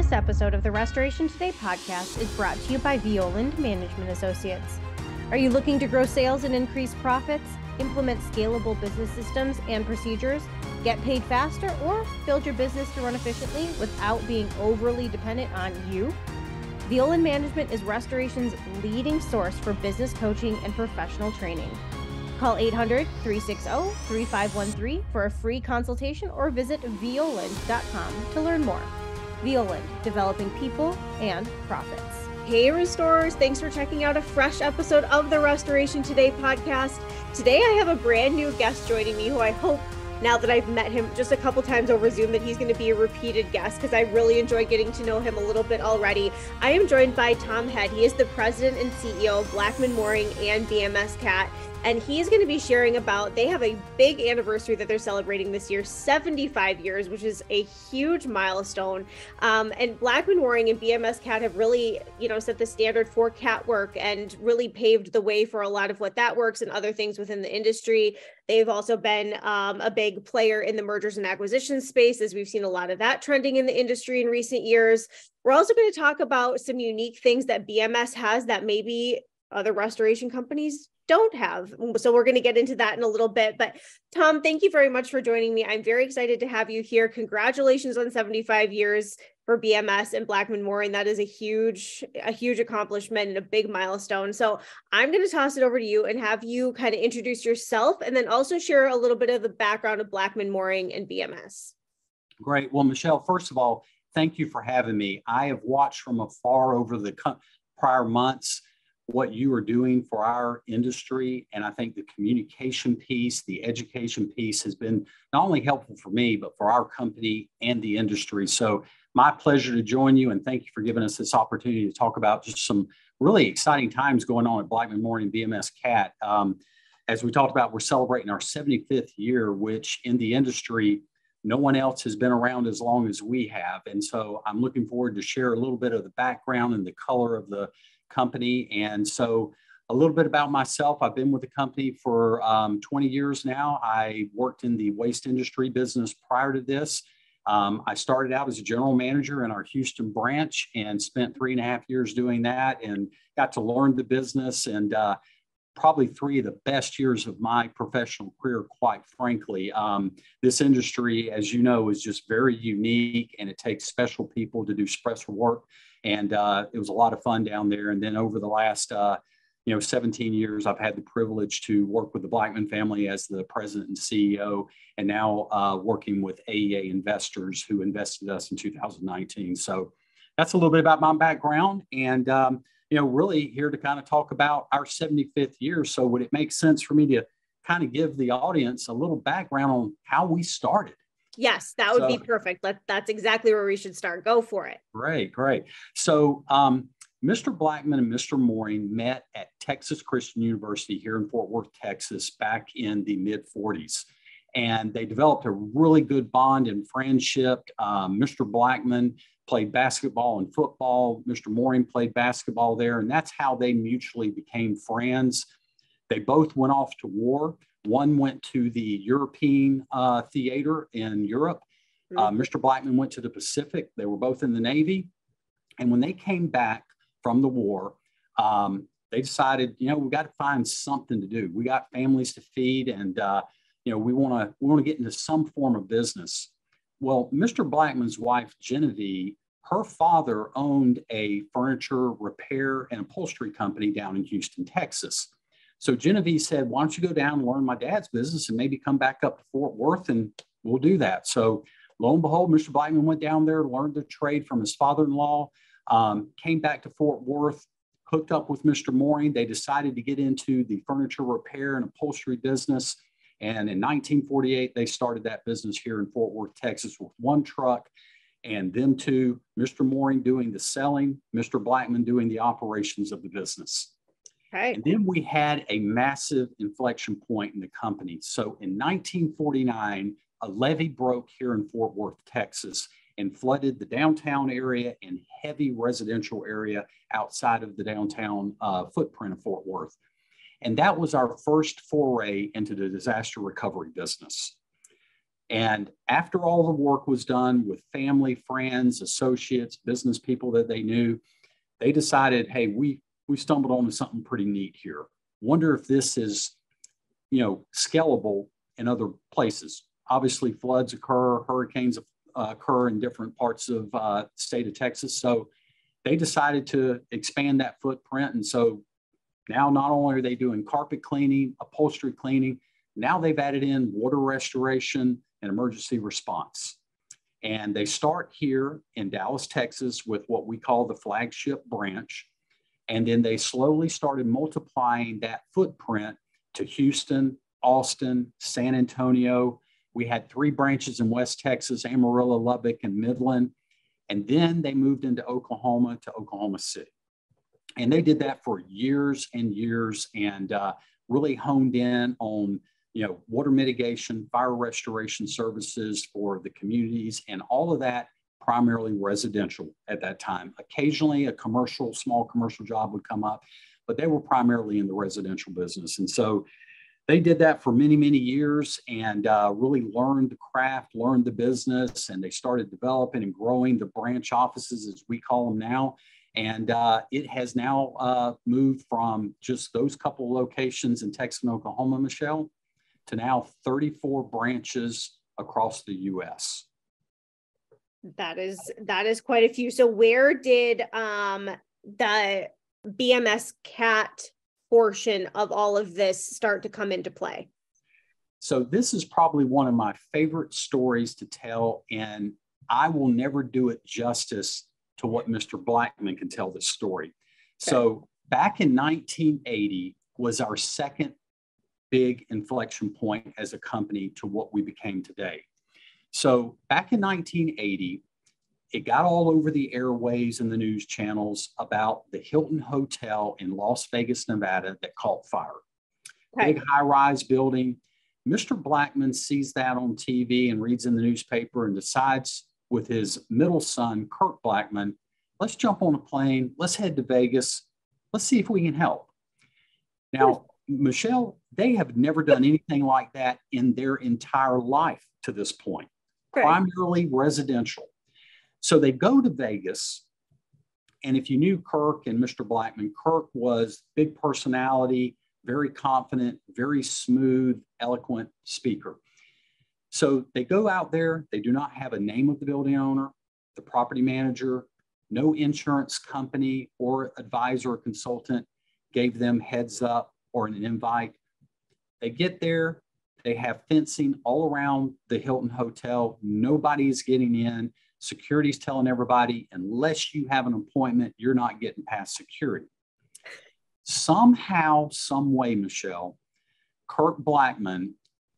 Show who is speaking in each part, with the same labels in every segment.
Speaker 1: This episode of the Restoration Today podcast is brought to you by Violand Management Associates. Are you looking to grow sales and increase profits, implement scalable business systems and procedures, get paid faster, or build your business to run efficiently without being overly dependent on you? Violand Management is Restoration's leading source for business coaching and professional training. Call 800-360-3513 for a free consultation or visit violand.com to learn more. Violand, developing people and profits. Hey restorers, thanks for checking out a fresh episode of the Restoration Today podcast. Today I have a brand new guest joining me who I hope, now that I've met him just a couple times over Zoom, that he's going to be a repeated guest because I really enjoy getting to know him a little bit already. I am joined by Tom Head. He is the president and CEO of Blackmon Mooring and BMS CAT. And he's going to be sharing about, they have a big anniversary that they're celebrating this year, 75 years, which is a huge milestone. And Blackmon Mooring and BMS CAT have really, set the standard for CAT work and really paved the way for a lot of what that works and other things within the industry. They've also been a big player in the mergers and acquisitions space, as we've seen a lot of that trending in the industry in recent years. We're also going to talk about some unique things that BMS has that maybe other restoration companies don't have. So we're going to get into that in a little bit. But Tom, thank you very much for joining me. I'm very excited to have you here. Congratulations on 75 years for BMS and Blackmon Mooring. That is a huge accomplishment and a big milestone. So I'm going to toss it over to you and have you kind of introduce yourself and then also share a little bit of the background of Blackmon Mooring and BMS.
Speaker 2: Great. Well, Michelle, first of all, thank you for having me. I have watched from afar over the prior months what you are doing for our industry. And I think the communication piece, the education piece has been not only helpful for me, but for our company and the industry. So my pleasure to join you. And thank you for giving us this opportunity to talk about just some really exciting times going on at Blackmon Mooring and BMS CAT. As we talked about, we're celebrating our 75th year, which in the industry, no one else has been around as long as we have. And so I'm looking forward to share a little bit of the background and the color of the company. And so a little bit about myself. I've been with the company for 20 years now. I worked in the waste industry business prior to this. I started out as a general manager in our Houston branch and spent 3.5 years doing that and got to learn the business, and probably 3 of the best years of my professional career, quite frankly. This industry, as you know, is just very unique, and it takes special people to do special work. And it was a lot of fun down there. And then over the last 17 years, I've had the privilege to work with the Blackmon family as the president and CEO, and now working with AEA Investors, who invested us in 2019. So that's a little bit about my background, and really here to kind of talk about our 75th year. So would it make sense for me to kind of give the audience a little background on how we started?
Speaker 1: Yes, that would be perfect. That's exactly where we should start. Go for it.
Speaker 2: Great. So Mr. Blackmon and Mr. Mooring met at Texas Christian University here in Fort Worth, Texas, back in the mid-40s. And they developed a really good bond and friendship. Mr. Blackmon played basketball and football. Mr. Mooring played basketball there. And that's how they mutually became friends. They both went off to war. One went to the European theater in Europe. Mr. Blackmon went to the Pacific. They were both in the Navy. And when they came back from the war, they decided, we got to find something to do. We got families to feed, and we want to get into some form of business. Well, Mr. Blackmon's wife, Genevieve, her father owned a furniture repair and upholstery company down in Houston, Texas. So Genevieve said, why don't you go down and learn my dad's business and maybe come back up to Fort Worth and we'll do that. So lo and behold, Mr. Blackmon went down there, learned the trade from his father-in-law, came back to Fort Worth, hooked up with Mr. Mooring. They decided to get into the furniture repair and upholstery business. And in 1948, they started that business here in Fort Worth, Texas, with one truck, and them two, Mr. Mooring doing the selling, Mr. Blackmon doing the operations of the business.
Speaker 1: Right.
Speaker 2: And then we had a massive inflection point in the company. So in 1949, a levee broke here in Fort Worth, Texas, and flooded the downtown area and heavy residential area outside of the downtown footprint of Fort Worth. And that was our first foray into the disaster recovery business. And after all the work was done with family, friends, associates, business people that they knew, they decided, hey, we stumbled onto something pretty neat here. Wonder if this is, scalable in other places. Obviously, floods occur, hurricanes occur in different parts of the state of Texas. So they decided to expand that footprint. And so now not only are they doing carpet cleaning, upholstery cleaning, now they've added in water restoration and emergency response. And they start here in Dallas, Texas with what we call the flagship branch. And then they slowly started multiplying that footprint to Houston, Austin, San Antonio. We had 3 branches in West Texas, Amarillo, Lubbock, and Midland. And then they moved into Oklahoma to Oklahoma City. And they did that for years and years and really honed in on, water mitigation, fire restoration services for the communities, and all of that primarily residential at that time. Occasionally a small commercial job would come up, but they were primarily in the residential business. And so they did that for many, many years and really learned the craft, learned the business, and they started developing and growing the branch offices, as we call them now. And it has now moved from just those couple locations in Texas and Oklahoma, Michelle, to now 34 branches across the U.S.
Speaker 1: That is quite a few. So where did the BMS CAT portion of all of this start to come into play?
Speaker 2: So this is probably one of my favorite stories to tell, and I will never do it justice to what Mr. Blackmon can tell this story. Okay. So back in 1980 was our second big inflection point as a company to what we became today. So back in 1980, it got all over the airways and the news channels about the Hilton Hotel in Las Vegas, Nevada that caught fire. Okay. Big high-rise building. Mr. Blackmon sees that on TV and reads in the newspaper and decides with his middle son, Kirk Blackmon, let's jump on a plane, let's head to Vegas, let's see if we can help. Now, Michelle, they have never done anything like that in their entire life to this point, primarily residential. So they go to Vegas, and if you knew Kirk and Mr. Blackmon, Kirk was big personality, very confident, very smooth, eloquent speaker. So they go out there, they do not have a name of the building owner, the property manager, no insurance company or advisor or consultant gave them heads up or an invite. They get there, they have fencing all around the Hilton Hotel. Nobody is getting in. Security's telling everybody, unless you have an appointment, you're not getting past security. Somehow, some way, Michelle, Kirk Blackmon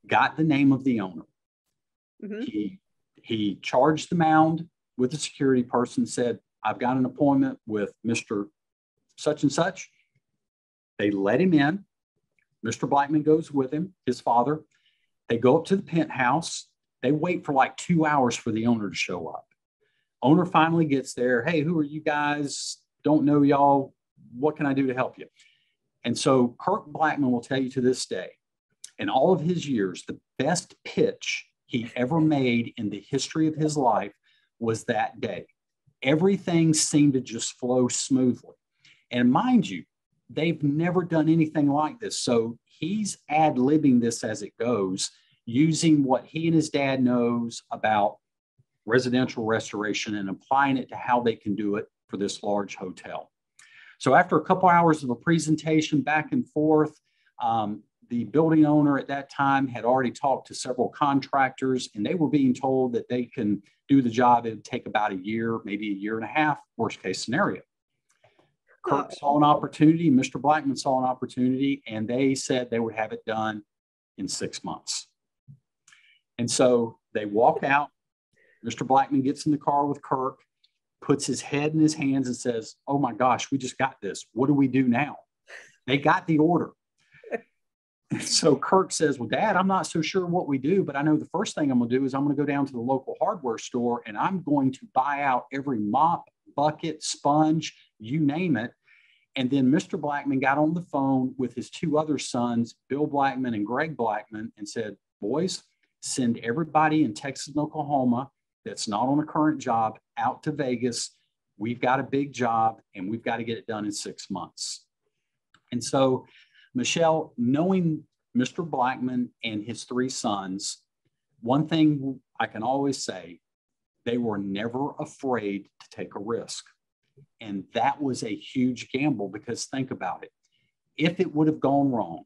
Speaker 2: got the name of the owner. Mm-hmm. He charged the mound with the security person, said, I've got an appointment with Mr. Such and such. They let him in. Mr. Blackmon goes with him, his father. They go up to the penthouse. They wait for like 2 hours for the owner to show up. Owner finally gets there. Hey, who are you guys? Don't know y'all. What can I do to help you? And so Kirk Blackmon will tell you to this day, in all of his years, the best pitch he ever made in the history of his life was that day. Everything seemed to just flow smoothly. And mind you, they've never done anything like this. So he's ad-libbing this as it goes, using what he and his dad knows about residential restoration and applying it to how they can do it for this large hotel. So after a couple hours of a presentation back and forth, the building owner at that time had already talked to several contractors, and they were being told that they can do the job. It would take about a year, maybe a year and a half, worst case scenario. Kirk saw an opportunity, Mr. Blackmon saw an opportunity, and they said they would have it done in 6 months. And so they walk out. Mr. Blackmon gets in the car with Kirk, puts his head in his hands and says, oh my gosh, we just got this. What do we do now? They got the order. So Kirk says, well, Dad, I'm not so sure what we do, but I know the first thing I'm going to do is I'm going to go down to the local hardware store and I'm going to buy out every mop, bucket, sponge, you name it. And then Mr. Blackmon got on the phone with his 2 other sons, Bill Blackmon and Greg Blackmon, and said, boys, send everybody in Texas and Oklahoma that's not on a current job out to Vegas. We've got a big job and we've got to get it done in 6 months. And so, Michelle, knowing Mr. Blackmon and his 3 sons, one thing I can always say, they were never afraid to take a risk. And that was a huge gamble, because think about it. If it would have gone wrong,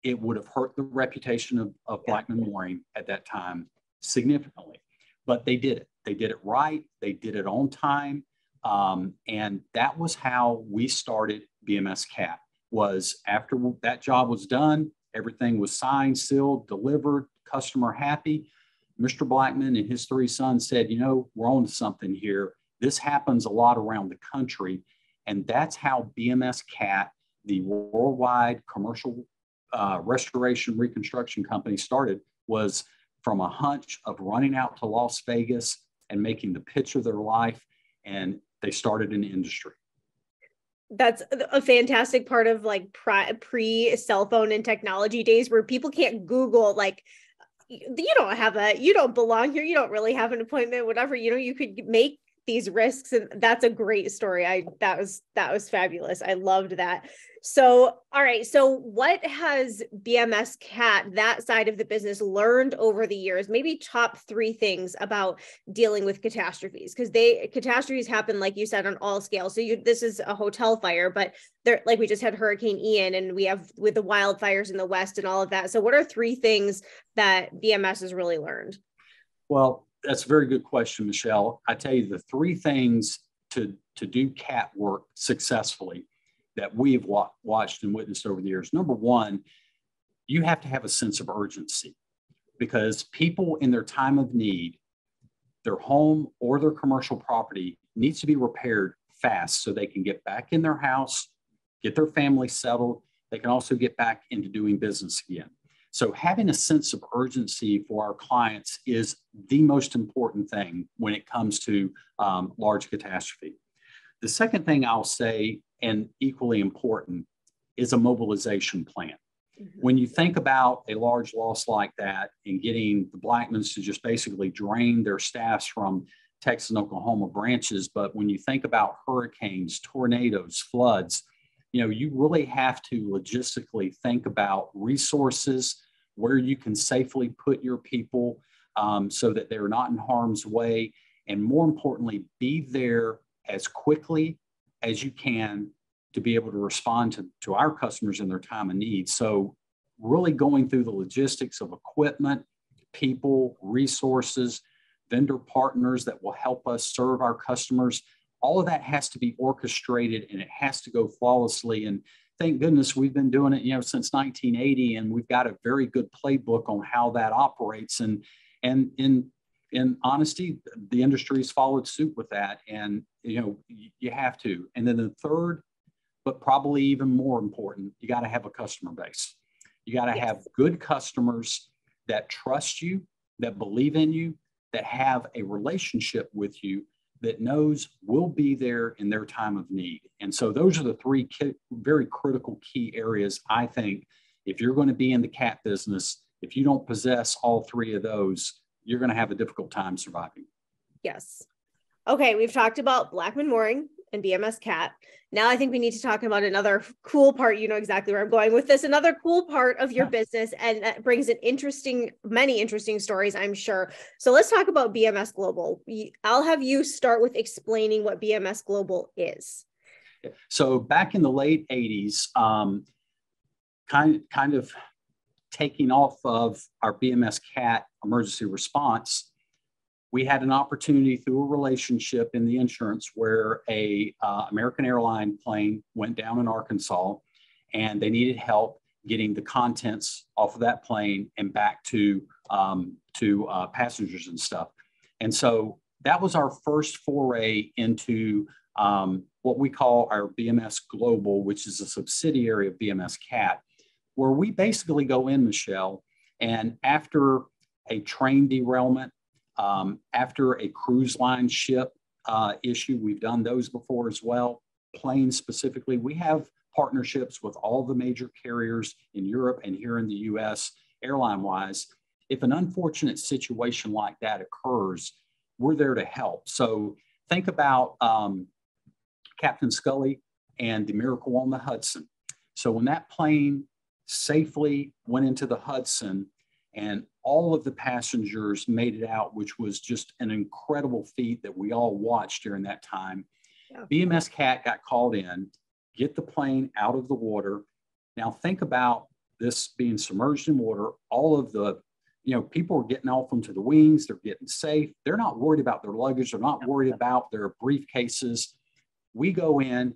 Speaker 2: it would have hurt the reputation of Blackmon Mooring at that time significantly. But they did it. They did it right. They did it on time. And that was how we started BMS CAT. Was after that job was done, everything was signed, sealed, delivered, customer happy. Mr. Blackmon and his 3 sons said, you know, we're on to something here. This happens a lot around the country. And that's how BMS CAT, the worldwide commercial restoration reconstruction company, started, was from a hunch of running out to Las Vegas and making the pitch of their life. And they started an industry.
Speaker 1: That's a fantastic part of like pre cell phone and technology days, where people can't Google, like, you don't belong here. You don't really have an appointment, whatever, you could make these risks. And that's a great story. That was fabulous. I loved that. So, all right. So what has BMS CAT, that side of the business, learned over the years? Maybe top 3 things about dealing with catastrophes, because catastrophes happen, like you said, on all scales. So this is a hotel fire, but there, like we just had Hurricane Ian, and we have with the wildfires in the West and all of that. So what are 3 things that BMS has really learned?
Speaker 2: Well, that's a very good question, Michelle. I tell you, the 3 things to do CAT work successfully that we've watched and witnessed over the years. Number 1, you have to have a sense of urgency, because people in their time of need, their home or their commercial property needs to be repaired fast so they can get back in their house, get their family settled. They can also get back into doing business again. So having a sense of urgency for our clients is the most important thing when it comes to large catastrophe. The second thing I'll say, and equally important, is a mobilization plan. Mm-hmm. When you think about a large loss like that and getting the Blackmons to just basically drain their staffs from Texas and Oklahoma branches, but when you think about hurricanes, tornadoes, floods, you really have to logistically think about resources, where you can safely put your people so that they're not in harm's way, and more importantly, be there as quickly as you can to be able to respond to our customers in their time of need. So really going through the logistics of equipment, people, resources, vendor partners that will help us serve our customers, all of that has to be orchestrated, and it has to go flawlessly. And thank goodness we've been doing it, since 1980, and we've got a very good playbook on how that operates. And in honesty, the industry's followed suit with that, and you have to. And then the third, but probably even more important, you got to have a customer base. You got to have good customers that trust you, that believe in you, that have a relationship with you, that knows we'll be there in their time of need. And so those are the 3 very critical key areas, I think. If you're going to be in the CAT business, if you don't possess all 3 of those, you're going to have a difficult time surviving.
Speaker 1: Yes. Okay, we've talked about Blackmon Mooring and BMS CAT. Now I think we need to talk about another cool part. You know exactly where I'm going with this. Another cool part of your business, and that brings in many interesting stories, I'm sure. So let's talk about BMS Global. I'll have you start with explaining what BMS Global is.
Speaker 2: So back in the late 80s, kind of taking off of our BMS CAT emergency response, we had an opportunity through a relationship in the insurance where a American airline plane went down in Arkansas, and they needed help getting the contents off of that plane and back to passengers and stuff. And so that was our first foray into what we call our BMS Global, which is a subsidiary of BMS CAT, where we basically go in, Michelle, and after a train derailment, after a cruise line ship issue, we've done those before as well, planes specifically. We have partnerships with all the major carriers in Europe and here in the US, airline-wise. if an unfortunate situation like that occurs, we're there to help. So think about Captain Scully and the Miracle on the Hudson. So when that plane safely went into the Hudson and all of the passengers made it out, which was just an incredible feat that we all watched during that time. Yeah. BMS CAT got called in, get the plane out of the water. Now think about this being submerged in water. All of the, people are getting off onto the wings. They're getting safe. They're not worried about their luggage. They're not worried about their briefcases. We go in,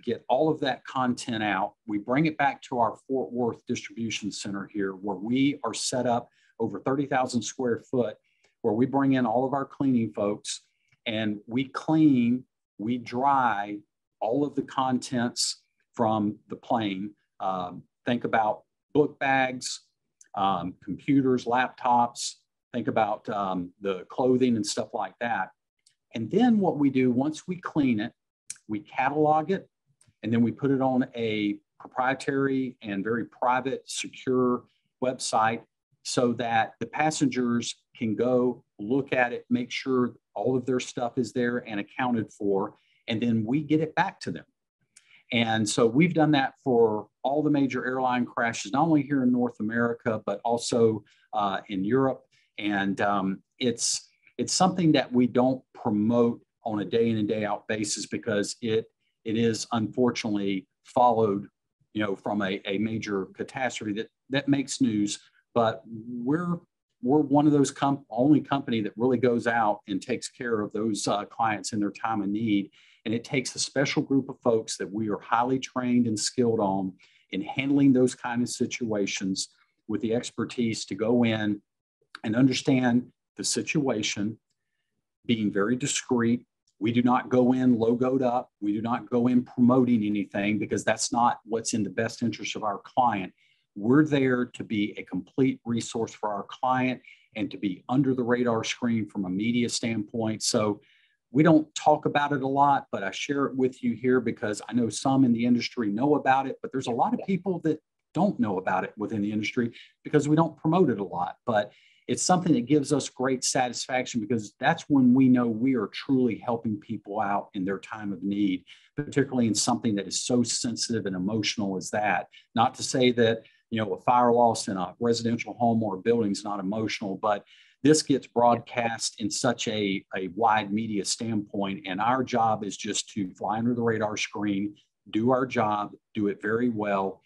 Speaker 2: get all of that content out. We bring it back to our Fort Worth distribution center here, where we are set up over 30,000 square foot, where we bring in all of our cleaning folks and we clean, we dry all of the contents from the plane. Think about book bags, computers, laptops, think about the clothing and stuff like that. And then what we do, once we clean it, we catalog it, and then we put it on a proprietary and very private, secure website so that the passengers can go look at it, make sure all of their stuff is there and accounted for, and then we get it back to them. And so we've done that for all the major airline crashes, not only here in North America, but also in Europe. And it's something that we don't promote on a day in and day out basis because it is unfortunately followed, from a major catastrophe that makes news. But we're one of those only company that really goes out and takes care of those clients in their time of need. And it takes a special group of folks that we are highly trained and skilled on in handling those kind of situations with the expertise to go in and understand the situation, being very discreet. We do not go in logoed up. We do not go in promoting anything because that's not what's in the best interest of our client. We're there to be a complete resource for our client and to be under the radar screen from a media standpoint. So we don't talk about it a lot, but I share it with you here because I know some in the industry know about it, but there's a lot of people that don't know about it within the industry because we don't promote it a lot. But it's something that gives us great satisfaction because that's when we know we are truly helping people out in their time of need, particularly in something that is so sensitive and emotional as that. Not to say that, a fire loss in a residential home or a building is not emotional, but this gets broadcast in such a wide media standpoint. And our job is just to fly under the radar screen, do our job, do it very well,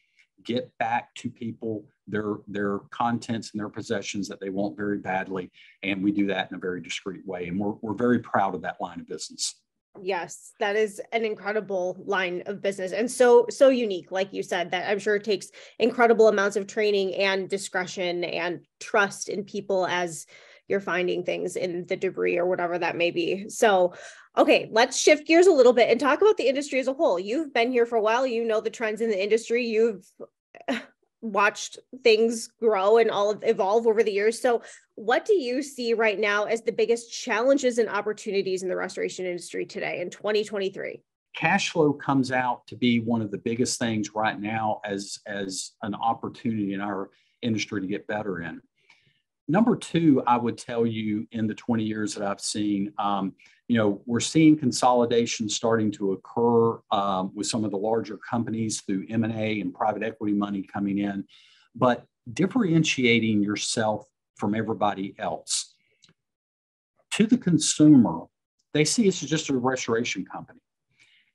Speaker 2: get back to people their contents and their possessions that they want very badly. And we do that in a very discreet way. And we're very proud of that line of business.
Speaker 1: Yes, that is an incredible line of business and so unique, like you said, that I'm sure it takes incredible amounts of training and discretion and trust in people as you're finding things in the debris or whatever that may be. So, okay, let's shift gears a little bit and talk about the industry as a whole. You've been here for a while, the trends in the industry, you've watched things grow and evolve over the years. So what do you see right now as the biggest challenges and opportunities in the restoration industry today in 2023?
Speaker 2: Cash flow comes out to be one of the biggest things right now as an opportunity in our industry to get better in. Number two, I would tell you in the 20 years that I've seen, we're seeing consolidation starting to occur with some of the larger companies through M&A and private equity money coming in, but differentiating yourself from everybody else. To the consumer, they see us as just a restoration company.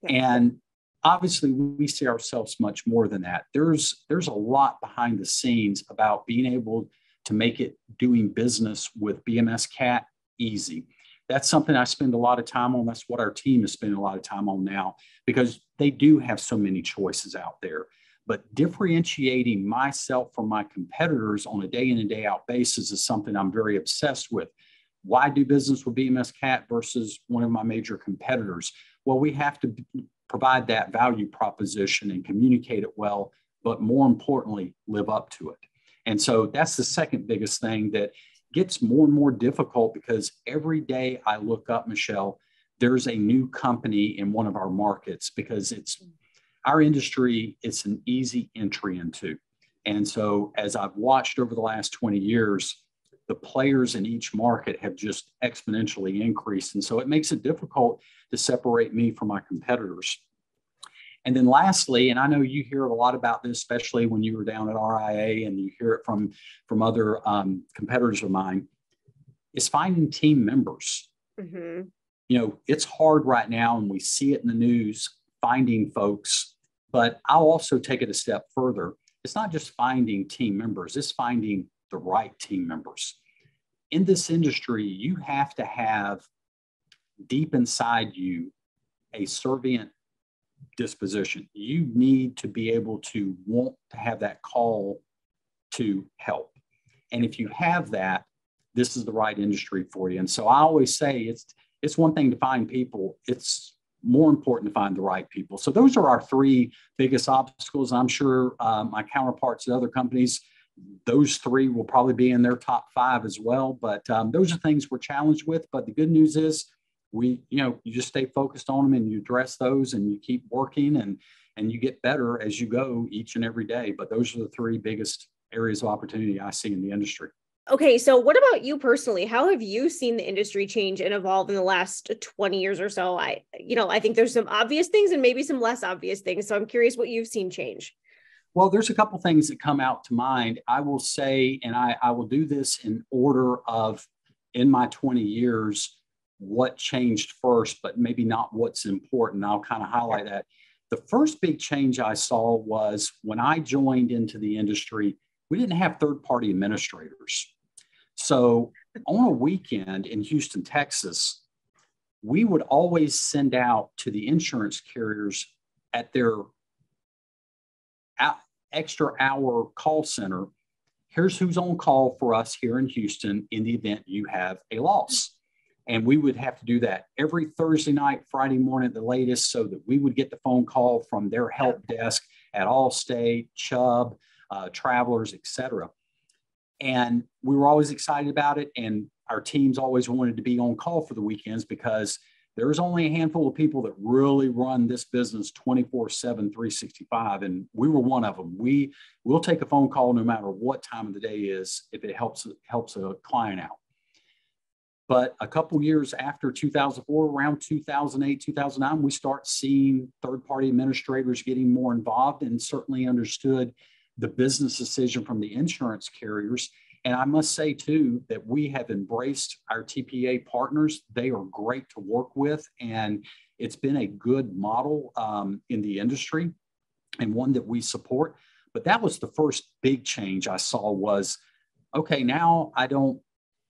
Speaker 2: Yeah. And obviously we see ourselves much more than that. There's a lot behind the scenes about being able to make it doing business with BMS CAT easy. That's something I spend a lot of time on. That's what our team is spending a lot of time on now because they do have so many choices out there. But differentiating myself from my competitors on a day in and day out basis is something I'm very obsessed with. Why do business with BMS CAT versus one of my major competitors? Well, we have to provide that value proposition and communicate it well, but more importantly, live up to it. And so that's the second biggest thing that gets more and more difficult because every day I look up, Michelle, there's a new company in one of our markets because it's our industry, it's an easy entry into. And so as I've watched over the last 20 years, the players in each market have just exponentially increased. And so it makes it difficult to separate me from my competitors. And then lastly, and I know you hear a lot about this, especially when you were down at RIA and you hear it from other competitors of mine, is finding team members.
Speaker 1: Mm-hmm.
Speaker 2: You know, it's hard right now, and we see it in the news, finding folks, but I'll also take it a step further. It's not just finding team members, it's finding the right team members. In this industry, you have to have deep inside you a servient disposition. You need to be able to want to have that call to help. And if you have that, this is the right industry for you. And so I always say it's one thing to find people. It's more important to find the right people. So those are our three biggest obstacles. I'm sure my counterparts at other companies, those three will probably be in their top five as well. But those are things we're challenged with. But the good news is you just stay focused on them and you address those and you keep working and you get better as you go each and every day. But those are the three biggest areas of opportunity I see in the industry.
Speaker 1: Okay, so what about you personally? How have you seen the industry change and evolve in the last 20 years or so? I think there's some obvious things and maybe some less obvious things. So I'm curious what you've seen change.
Speaker 2: Well, there's a couple things that come out to mind. I will say, and I will do this in order of, in my 20 years, what changed first, but maybe not what's important. I'll kind of highlight that. The first big change I saw was when I joined into the industry, we didn't have third-party administrators. So on a weekend in Houston, Texas, we would always send out to the insurance carriers at their extra hour call center, here's who's on call for us here in Houston in the event you have a loss. And we would have to do that every Thursday night, Friday morning at the latest, so that we would get the phone call from their help desk at Allstate, Chubb, Travelers, et cetera. And we were always excited about it. And our teams always wanted to be on call for the weekends because there's only a handful of people that really run this business 24/7, 365. And we were one of them. We'll take a phone call no matter what time of the day is if it helps a client out. But a couple years after 2004, around 2008, 2009, we start seeing third-party administrators getting more involved and certainly understood the business decision from the insurance carriers. And I must say, too, that we have embraced our TPA partners. They are great to work with, and it's been a good model in the industry and one that we support. But that was the first big change I saw was, okay, now I don't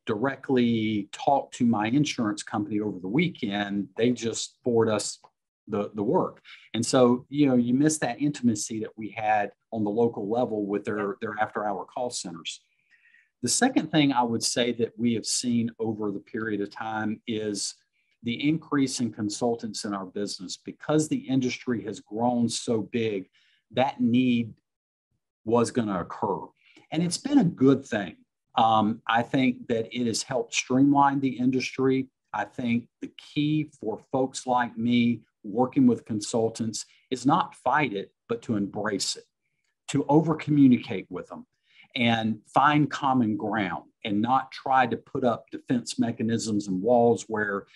Speaker 2: directly talk to my insurance company over the weekend. They just forward us the work. And so, you miss that intimacy that we had on the local level with their after-hour call centers. The second thing I would say that we have seen over the period of time is the increase in consultants in our business. Because the industry has grown so big, that need was going to occur. And it's been a good thing. I think that it has helped streamline the industry. I think the key for folks like me working with consultants is not fight it, but to embrace it, to over-communicate with them and find common ground and not try to put up defense mechanisms and walls where,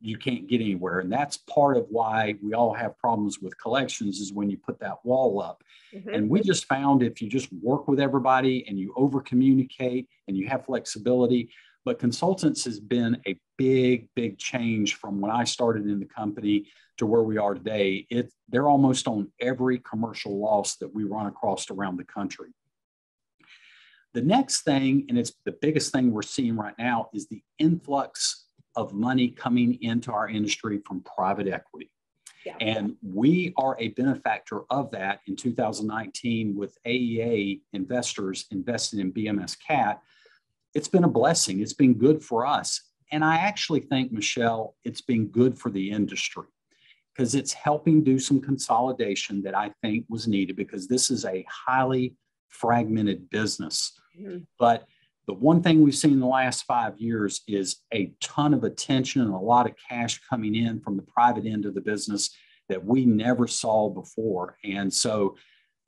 Speaker 2: you can't get anywhere. And that's part of why we all have problems with collections is when you put that wall up. Mm-hmm. And we just found if you just work with everybody and you over communicate and you have flexibility, but consultants has been a big, big change from when I started in the company to where we are today. They're almost on every commercial loss that we run across around the country. The next thing, and it's the biggest thing we're seeing right now, is the influx of money coming into our industry from private equity. Yeah. And we are a benefactor of that in 2019 with AEA investors investing in BMS CAT. It's been a blessing. It's been good for us. And I actually think, Michelle, it's been good for the industry because it's helping do some consolidation that I think was needed because this is a highly fragmented business. Mm-hmm. But the one thing we've seen in the last 5 years is a ton of attention and a lot of cash coming in from the private end of the business that we never saw before. And so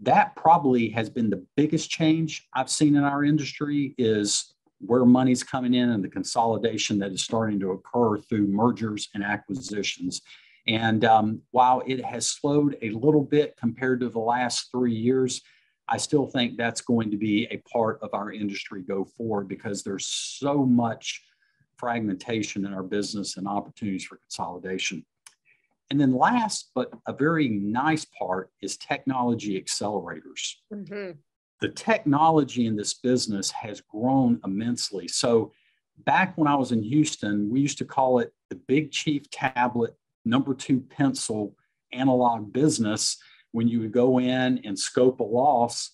Speaker 2: that probably has been the biggest change I've seen in our industry is where money's coming in and the consolidation that is starting to occur through mergers and acquisitions. And while it has slowed a little bit compared to the last 3 years, I still think that's going to be a part of our industry go forward because there's so much fragmentation in our business and opportunities for consolidation. And then last, but a very nice part is technology accelerators. Mm-hmm. The technology in this business has grown immensely. So back when I was in Houston, we used to call it the Big Chief tablet, number 2 pencil analog business when you would go in and scope a loss.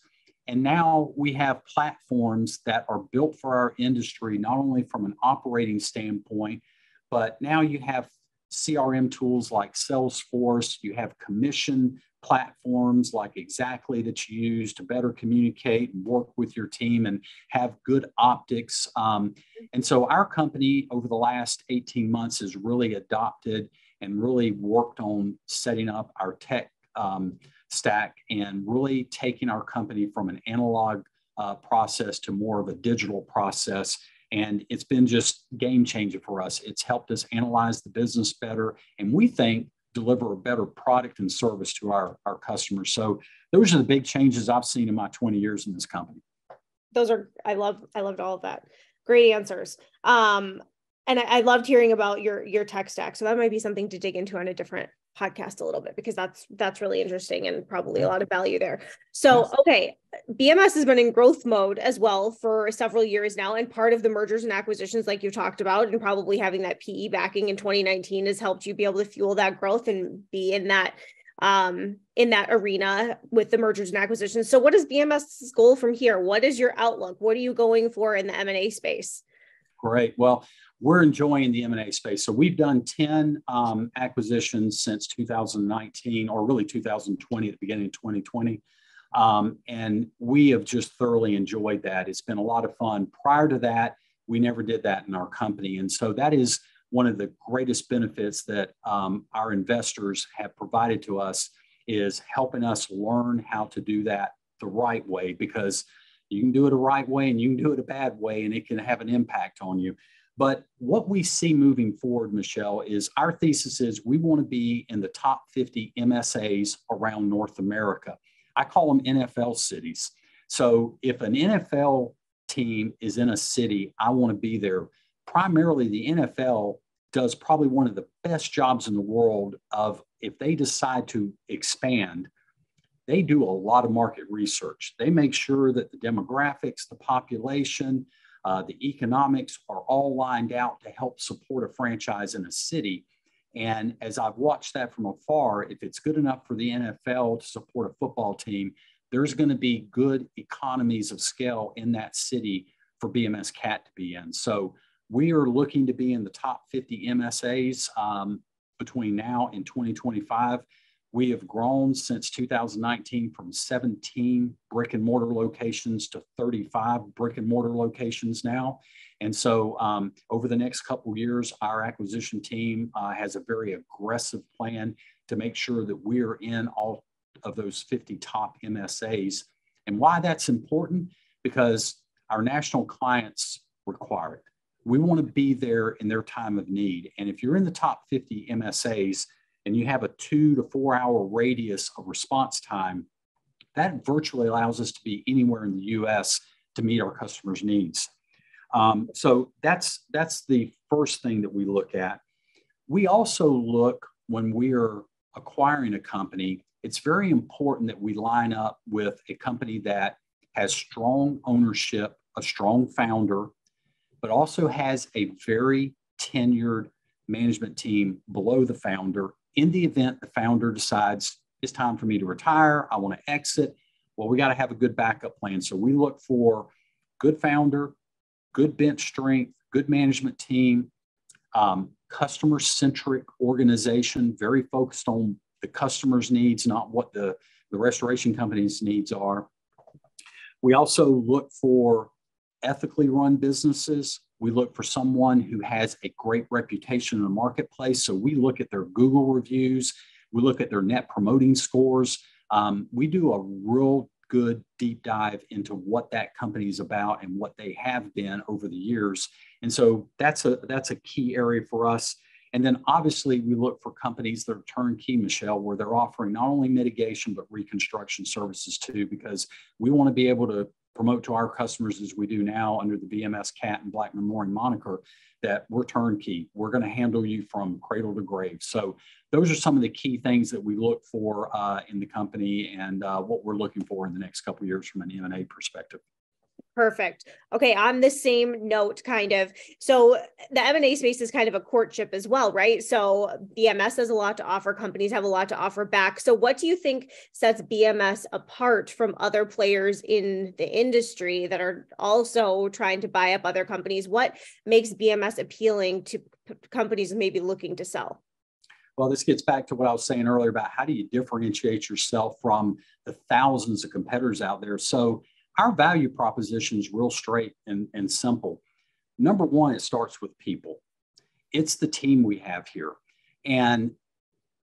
Speaker 2: And now we have platforms that are built for our industry, not only from an operating standpoint, but now you have CRM tools like Salesforce, you have commission platforms like Exactly that you use to better communicate and work with your team and have good optics. And so our company over the last 18 months has really adopted and really worked on setting up our tech stack and really taking our company from an analog process to more of a digital process. And it's been just game changer for us. It's helped us analyze the business better, and we think deliver a better product and service to our customers. So those are the big changes I've seen in my 20 years in this company.
Speaker 1: I loved all of that. Great answers. And I loved hearing about your tech stack. So that might be something to dig into on a different podcast a little bit, because that's really interesting and probably a lot of value there. So, okay. BMS has been in growth mode as well for several years now. And part of the mergers and acquisitions, like you talked about, and probably having that PE backing in 2019 has helped you be able to fuel that growth and be in that arena with the mergers and acquisitions. So what is BMS's goal from here? What is your outlook? What are you going for in the M&A space?
Speaker 2: Great. Well, we're enjoying the M&A space. So we've done 10 acquisitions since 2019, or really 2020, at the beginning of 2020. And we have just thoroughly enjoyed that. It's been a lot of fun. Prior to that, we never did that in our company. And so that is one of the greatest benefits that our investors have provided to us, is helping us learn how to do that the right way, because you can do it a right way and you can do it a bad way, and it can have an impact on you. But what we see moving forward, Michelle, is our thesis is we want to be in the top 50 MSAs around North America. I call them NFL cities. So if an NFL team is in a city, I want to be there. Primarily, the NFL does probably one of the best jobs in the world of, if they decide to expand, they do a lot of market research. They make sure that the demographics, the population, the economics are all lined out to help support a franchise in a city. And as I've watched that from afar, if it's good enough for the NFL to support a football team, there's going to be good economies of scale in that city for BMS CAT to be in. So we are looking to be in the top 50 MSAs between now and 2025. We have grown since 2019 from 17 brick and mortar locations to 35 brick and mortar locations now. And so over the next couple of years, our acquisition team has a very aggressive plan to make sure that we're in all of those 50 top MSAs. And why that's important? Because our national clients require it. We want to be there in their time of need. And if you're in the top 50 MSAs, and you have a 2 to 4 hour radius of response time, that virtually allows us to be anywhere in the U.S. to meet our customers' needs. So that's the first thing that we look at. We also look, when we are acquiring a company, it's very important that we line up with a company that has strong ownership, a strong founder, but also has a very tenured management team below the founder. In the event the founder decides it's time for me to retire, I want to exit, well, we got to have a good backup plan. So we look for good founder, good bench strength, good management team, customer-centric organization, very focused on the customer's needs, not what the restoration company's needs are. We also look for ethically run businesses. We look for someone who has a great reputation in the marketplace. So we look at their Google reviews. We look at their net promoting scores. We do a real good deep dive into what that company is about and what they have been over the years. And so that's a key area for us. And then obviously we look for companies that are turnkey, Michelle, where they're offering not only mitigation, but reconstruction services too, because we want to be able to promote to our customers as we do now under the BMS CAT and Blackmon Mooring moniker that we're turnkey. We're going to handle you from cradle to grave. So those are some of the key things that we look for in the company and what we're looking for in the next couple of years from an M&A perspective.
Speaker 1: Perfect. Okay. On the same note, kind of, so the M&A space is kind of a courtship as well, right? So BMS has a lot to offer. Companies have a lot to offer back. So what do you think sets BMS apart from other players in the industry that are also trying to buy up other companies? What makes BMS appealing to companies maybe looking to sell?
Speaker 2: Well, this gets back to what I was saying earlier about how do you differentiate yourself from the thousands of competitors out there. So our value proposition is real straight and simple. Number one, it starts with people. It's the team we have here. And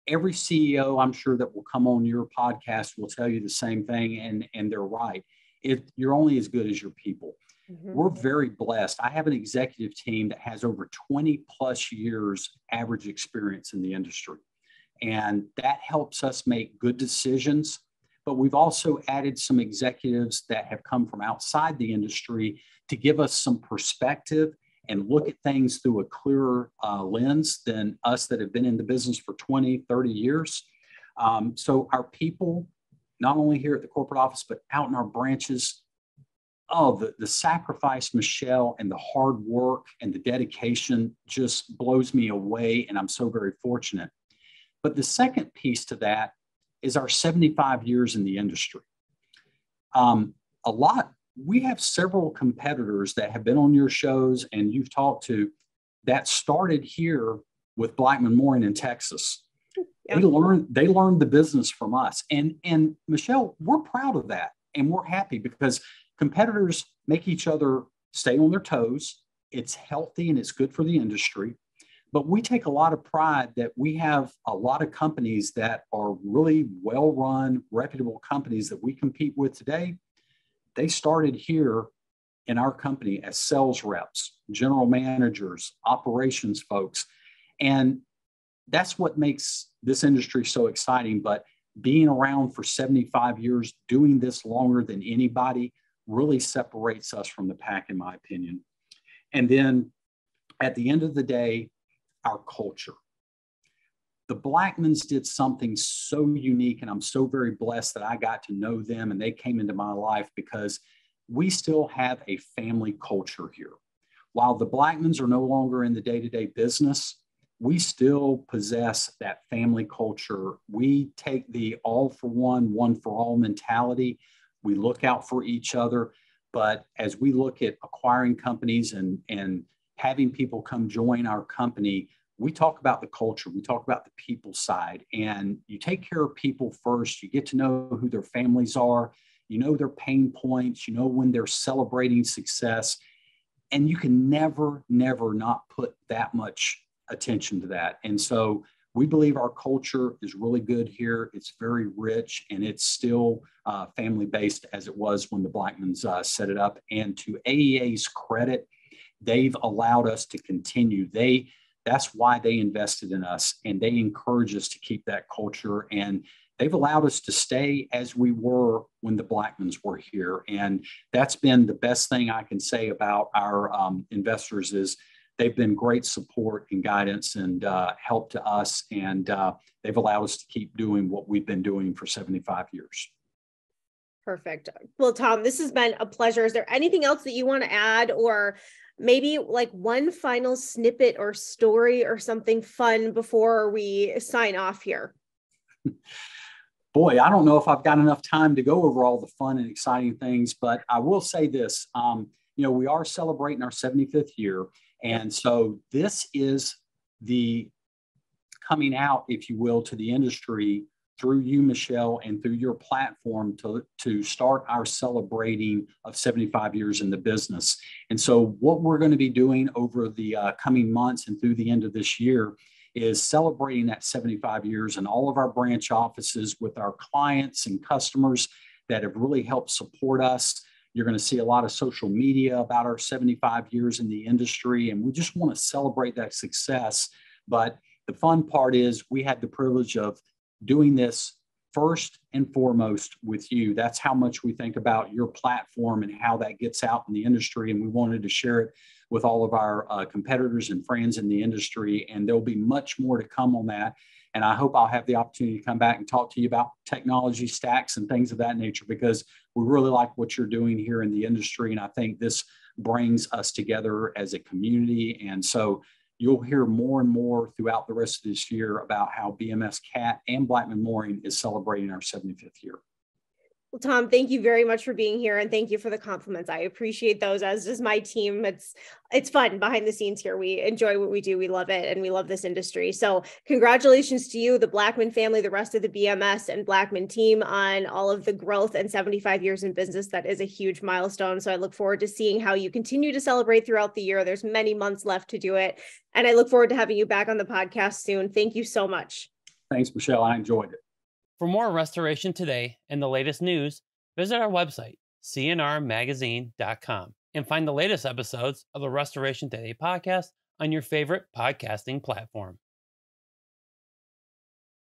Speaker 2: every CEO, I'm sure, that will come on your podcast will tell you the same thing, and they're right. You're only as good as your people. Mm-hmm. We're very blessed. I have an executive team that has over 20 plus years average experience in the industry. And that helps us make good decisions. But we've also added some executives that have come from outside the industry to give us some perspective and look at things through a clearer lens than us that have been in the business for 20, 30 years. So our people, not only here at the corporate office, but out in our branches, the sacrifice, Michelle, and the hard work and the dedication just blows me away. And I'm so very fortunate. But the second piece to that is our 75 years in the industry. We have several competitors that have been on your shows and you've talked to that started here with Blackmon Mooring in Texas. Yeah. They learned the business from us. And Michelle, we're proud of that. And we're happy because competitors make each other stay on their toes. It's healthy and it's good for the industry. But we take a lot of pride that we have a lot of companies that are really well-run, reputable companies that we compete with today. They started here in our company as sales reps, general managers, operations folks. And that's what makes this industry so exciting. But being around for 75 years, doing this longer than anybody really separates us from the pack, in my opinion. And then at the end of the day, our culture. The Blackmons did something so unique, and I'm so very blessed that I got to know them and they came into my life because we still have a family culture here. While the Blackmons are no longer in the day-to-day business, we still possess that family culture. We take the all for one, one for all mentality. We look out for each other. But as we look at acquiring companies and having people come join our company, we talk about the culture, we talk about the people side, and you take care of people first. You get to know who their families are, you know their pain points, you know when they're celebrating success, and you can never not put that much attention to that. And so we believe our culture is really good here. It's very rich, and it's still family-based as it was when the Blackmons set it up. And to AEA's credit, they've allowed us to continue. That's why they invested in us, and they encourage us to keep that culture. And they've allowed us to stay as we were when the Blackmons were here. And that's been the best thing I can say about our investors is they've been great support and guidance and help to us. And they've allowed us to keep doing what we've been doing for 75 years.
Speaker 1: Perfect. Well, Tom, this has been a pleasure. Is there anything else that you want to add, or maybe like one final snippet or story or something fun before we sign off here?
Speaker 2: Boy, I don't know if I've got enough time to go over all the fun and exciting things, but I will say this, we are celebrating our 75th year. And so this is the coming out, if you will, to the industry through you, Michelle, and through your platform to start our celebrating of 75 years in the business. And so what we're going to be doing over the coming months and through the end of this year is celebrating that 75 years in all of our branch offices with our clients and customers. that have really helped support us. You're going to see a lot of social media about our 75 years in the industry, and we just want to celebrate that success. But the fun part is we had the privilege of doing this first and foremost with you. That's how much we think about your platform and how that gets out in the industry. And we wanted to share it with all of our competitors and friends in the industry. And there'll be much more to come on that. And I hope I'll have the opportunity to come back and talk to you about technology stacks and things of that nature, because we really like what you're doing here in the industry. And I think this brings us together as a community. And so you'll hear more and more throughout the rest of this year about how BMS CAT and Blackmon Mooring is celebrating our 75th year.
Speaker 1: Well, Tom, thank you very much for being here, and thank you for the compliments. I appreciate those, as does my team. It's fun behind the scenes here. We enjoy what we do. We love it, and we love this industry. So congratulations to you, the Blackmon family, the rest of the BMS and Blackmon team on all of the growth and 75 years in business. That is a huge milestone. So I look forward to seeing how you continue to celebrate throughout the year. There's many months left to do it. And I look forward to having you back on the podcast soon. Thank you so much.
Speaker 2: Thanks, Michelle. I enjoyed it.
Speaker 3: For more restoration today and the latest news, visit our website, cnrmagazine.com, and find the latest episodes of the Restoration Today podcast on your favorite podcasting platform.